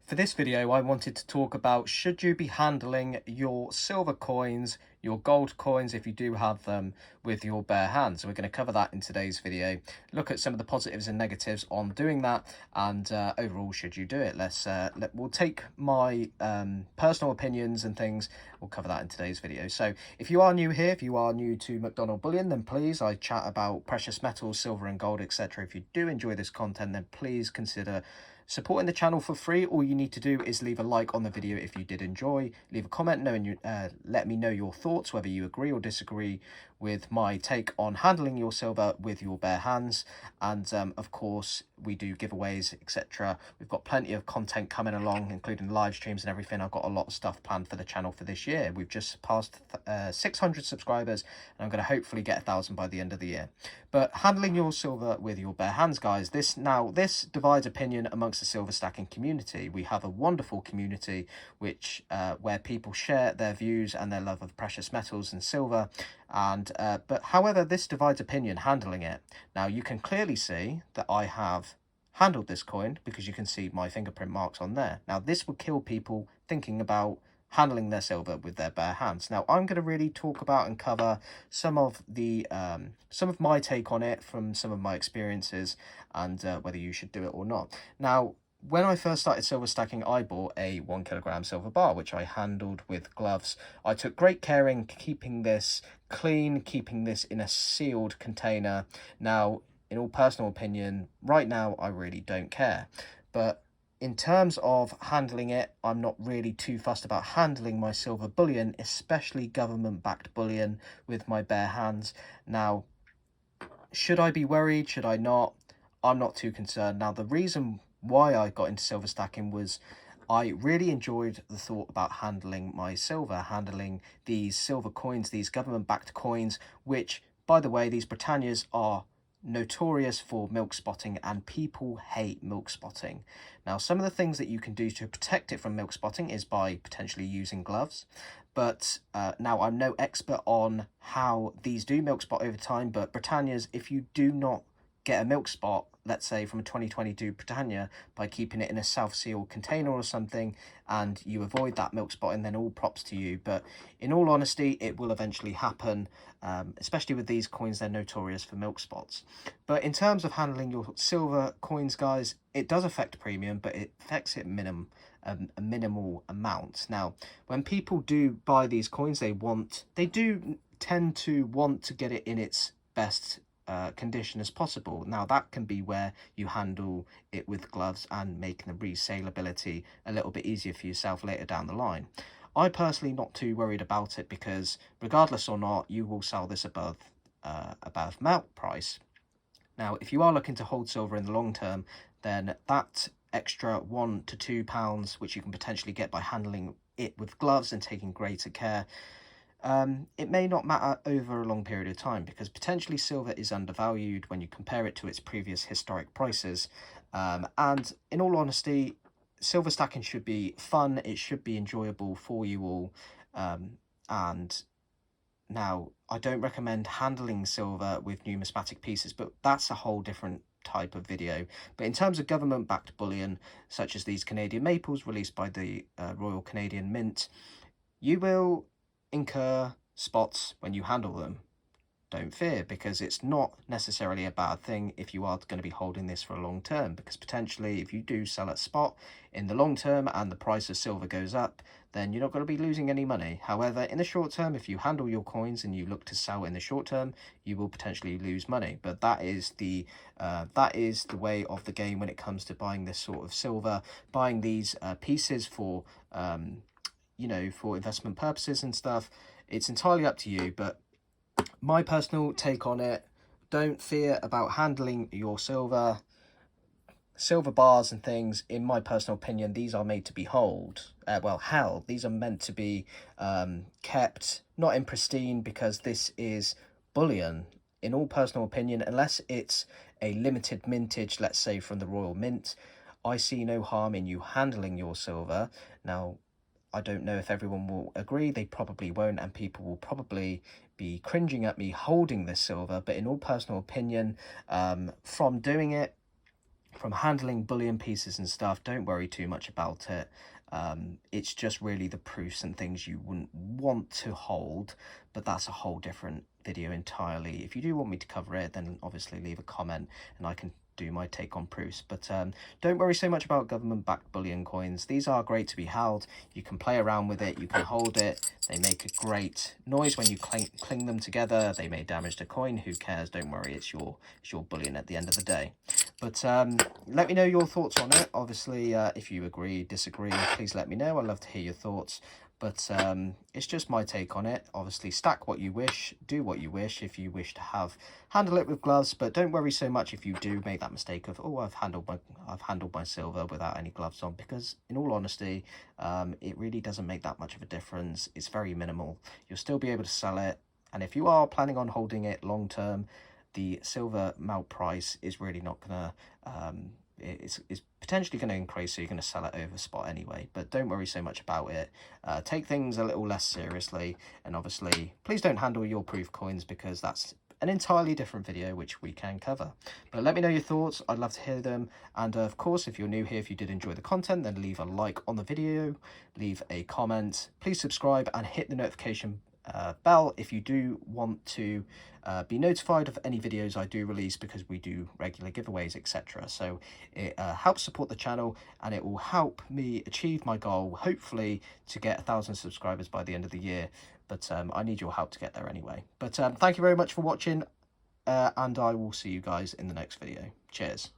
For this video, I wanted to talk about should you be handling your silver coins, your gold coins, if you do have them, with your bare hands. So we're going to cover that in today's video, look at some of the positives and negatives on doing that, and overall, should you do it? We'll take my personal opinions and things. We'll cover that in today's video. So if you are new here, if you are new to McDonald Bullion, then please, I chat about precious metals, silver and gold, etc. If you do enjoy this content, then please consider supporting the channel for free. All you need to do is leave a like on the video if you did enjoy, leave a comment let me know your thoughts, whether you agree or disagree with my take on handling your silver with your bare hands. And of course, we do giveaways, etc. We've got plenty of content coming along, including live streams and everything. I've got a lot of stuff planned for the channel for this year. We've just passed 600 subscribers, and I'm going to hopefully get 1,000 by the end of the year. But handling your silver with your bare hands, guys, this divides opinion amongst the silver stacking community. We have a wonderful community which where people share their views and their love of precious metals and silver, and but however, this divides opinion handling it. Now you can clearly see that I have handled this coin because you can see my fingerprint marks on there. Now this would kill people thinking about handling their silver with their bare hands. Now I'm going to really talk about and cover some of my take on it from some of my experiences, and whether you should do it or not. Now, when I first started silver stacking, I bought a 1 kilogram silver bar, which I handled with gloves. I took great care in keeping this clean, keeping this in a sealed container. Now, in all personal opinion, right now, I really don't care. But in terms of handling it, I'm not really too fussed about handling my silver bullion, especially government-backed bullion, with my bare hands. Now, should I be worried? Should I not? I'm not too concerned. Now, the reason why I got into silver stacking was I really enjoyed the thought about handling my silver, handling these silver coins, these government-backed coins, which, by the way, these Britannias are notorious for milk spotting, and people hate milk spotting. Now, some of the things that you can do to protect it from milk spotting is by potentially using gloves. But now, I'm no expert on how these do milk spot over time, but Britannias, if you do not get a milk spot, let's say from a 2022 Britannia, by keeping it in a self-sealed container or something, and you avoid that milk spot, and then all props to you. But in all honesty, it will eventually happen, especially with these coins. They're notorious for milk spots. But in terms of handling your silver coins, guys, it does affect premium, but it affects it a minimal amount. Now, when people do buy these coins, they do tend to want to get it in its best condition as possible. Now that can be where you handle it with gloves and making the resaleability a little bit easier for yourself later down the line. I personally not too worried about it, because regardless or not, you will sell this above melt price. Now, if you are looking to hold silver in the long term, then that extra £1 to £2, which you can potentially get by handling it with gloves and taking greater care, it may not matter over a long period of time, because potentially silver is undervalued when you compare it to its previous historic prices. And in all honesty, silver stacking should be fun. It should be enjoyable for you all. And now, I don't recommend handling silver with numismatic pieces, but that's a whole different type of video. But in terms of government-backed bullion, such as these Canadian maples released by the Royal Canadian Mint, you will incur spots when you handle them. Don't fear, because it's not necessarily a bad thing if you are going to be holding this for a long term, because potentially if you do sell at spot in the long term and the price of silver goes up, then you're not going to be losing any money. However, in the short term, if you handle your coins and you look to sell in the short term, you will potentially lose money. But that is the way of the game when it comes to buying this sort of silver, buying these pieces for for investment purposes and stuff. It's entirely up to you, but my personal take on it, don't fear about handling your silver bars and things. In my personal opinion, these are made to be held. These are meant to be kept not in pristine, because this is bullion. In all personal opinion, unless it's a limited mintage, let's say from the Royal Mint, I see no harm in you handling your silver. Now, I don't know if everyone will agree. They probably won't, and people will probably be cringing at me holding this silver. But in all personal opinion, from doing it, from handling bullion pieces and stuff, don't worry too much about it. It's just really the proofs and things you wouldn't want to hold, but that's a whole different video entirely. If you do want me to cover it, then obviously leave a comment and I can do my take on proofs. But don't worry so much about government-backed bullion coins. These are great to be held. You can play around with it, you can hold it. They make a great noise when you cling them together. They may damage the coin, who cares? Don't worry, it's your bullion at the end of the day. But let me know your thoughts on it. Obviously, if you agree, disagree, please let me know. I'd love to hear your thoughts. But it's just my take on it. Obviously, stack what you wish, do what you wish. If you wish to handle it with gloves, but don't worry so much if you do make that mistake of, oh, I've handled my silver without any gloves on, because in all honesty, it really doesn't make that much of a difference. It's very minimal. You'll still be able to sell it, and if you are planning on holding it long term, the silver melt price is really not gonna it's potentially going to increase, so you're going to sell it over spot anyway. But don't worry so much about it. Take things a little less seriously, and obviously please don't handle your proof coins, because that's an entirely different video which we can cover. But let me know your thoughts. I'd love to hear them. And of course, if you're new here, if you did enjoy the content, then leave a like on the video, leave a comment, please subscribe and hit the notification bell if you do want to be notified of any videos I do release, because we do regular giveaways, etc. So it helps support the channel, and it will help me achieve my goal, hopefully to get 1,000 subscribers by the end of the year. But I need your help to get there anyway. But thank you very much for watching, and I will see you guys in the next video. Cheers.